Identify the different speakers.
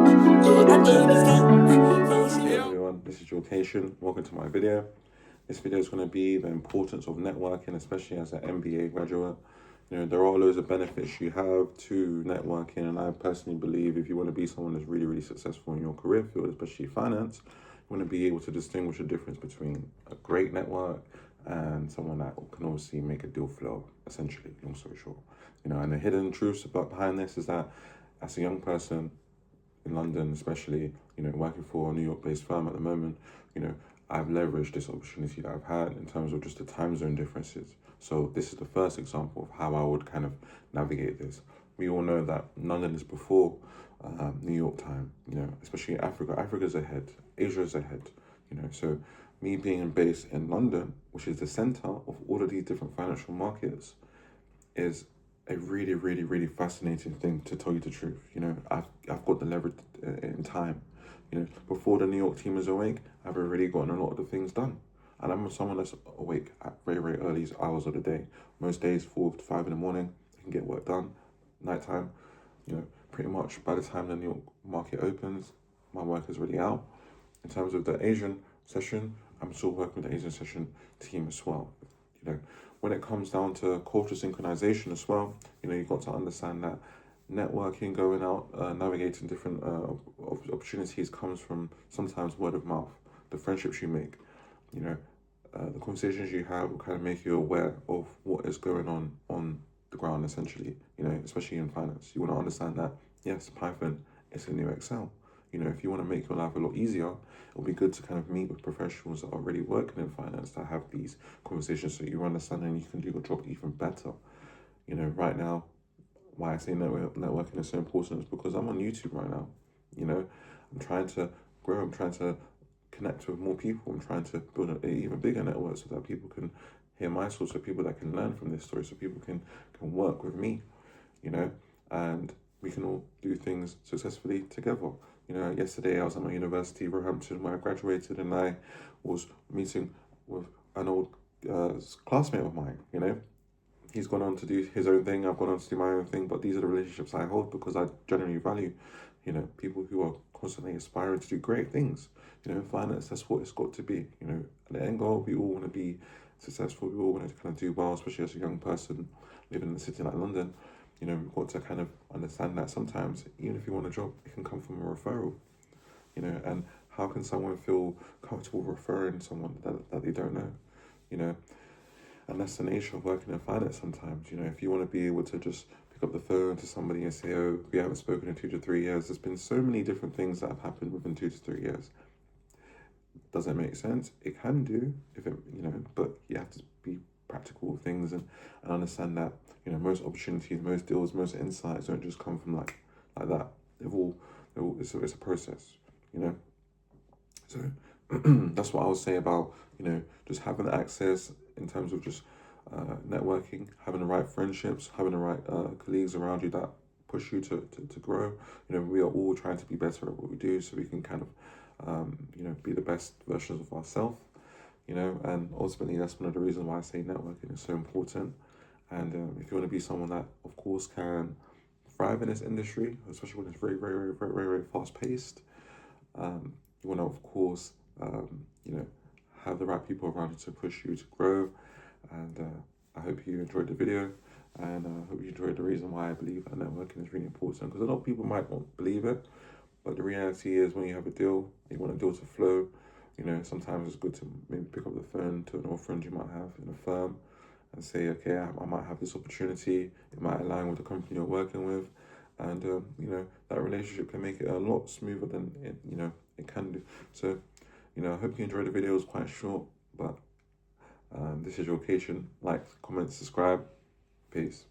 Speaker 1: Hey everyone, this is Jorcation. Welcome to my video. This video is going to be the importance of networking, especially as an MBA graduate. There are loads of benefits you have to networking, and I personally believe if you want to be someone that's really, really successful in your career field, especially finance, you want to be able to distinguish the difference between a great network and someone that can obviously make a deal flow, essentially, long story short. And the hidden truths behind this is that as a young person in London, especially, working for a New York-based firm at the moment, I've leveraged this opportunity that I've had in terms of just the time zone differences. So this is the first example of how I would kind of navigate this. We all know that London is before New York time, especially Africa. Africa's ahead, Asia's ahead, So me being based in London, which is the center of all of these different financial markets, is a really, really, really fascinating thing, to tell you the truth. I've got the leverage in time. Before the New York team is awake, I've already gotten a lot of the things done. And I'm someone that's awake at very, very early hours of the day. Most days, 4 to 5 in the morning, I can get work done. Nighttime, pretty much by the time the New York market opens, my work is already out. In terms of the Asian session, I'm still working with the Asian session team as well. When it comes down to culture synchronization as well, you've got to understand that networking, going out, navigating different opportunities comes from sometimes word of mouth. The friendships you make, the conversations you have will kind of make you aware of what is going on the ground, essentially, especially in finance. You want to understand that, yes, Python is a new Excel. If you want to make your life a lot easier, it'll be good to kind of meet with professionals that are already working in finance, that have these conversations so you understand and you can do your job even better. Right now, why I say networking is so important is because I'm on YouTube right now. I'm trying to grow, I'm trying to connect with more people, I'm trying to build an even bigger network so that people can hear my story, so people that can learn from this story, so people can work with me, and we can all do things successfully together. Yesterday I was at my university, Roehampton, where I graduated, and I was meeting with an old classmate of mine, He's gone on to do his own thing, I've gone on to do my own thing, but these are the relationships I hold because I genuinely value, people who are constantly aspiring to do great things. In finance, that's what it's got to be. At the end goal, we all want to be successful, we all want to kind of do well, especially as a young person living in a city like London. We've got to kind of understand that sometimes, even if you want a job, it can come from a referral, and how can someone feel comfortable referring someone that they don't know, And that's the nature of working in finance sometimes. If you want to be able to just pick up the phone to somebody and say, oh, we haven't spoken in 2 to 3 years. There's been so many different things that have happened within 2 to 3 years. Does it make sense? It can do, but you have to be practical with things and understand that, most opportunities, most deals, most insights don't just come from like that. It's a process, So that's what I would say about, just having access in terms of just networking, having the right friendships, having the right colleagues around you that push you to grow. We are all trying to be better at what we do so we can kind of, be the best versions of ourselves, and ultimately that's one of the reasons why I say networking is so important. And if you want to be someone that, of course, can thrive in this industry, especially when it's very, very, very, very, very, very fast-paced, you want to, of course, have the right people around you to push you to grow. And I hope you enjoyed the video, and I hope you enjoyed the reason why I believe that networking is really important, because a lot of people might not believe it, but the reality is when you have a deal, you want a deal to flow, sometimes it's good to maybe pick up the phone to an old friend you might have in a firm and say, okay, I might have this opportunity, it might align with the company you're working with, and that relationship can make it a lot smoother than it can do. So I hope you enjoyed the video. It was quite short, but this is Jorcation. Like, comment, subscribe. Peace.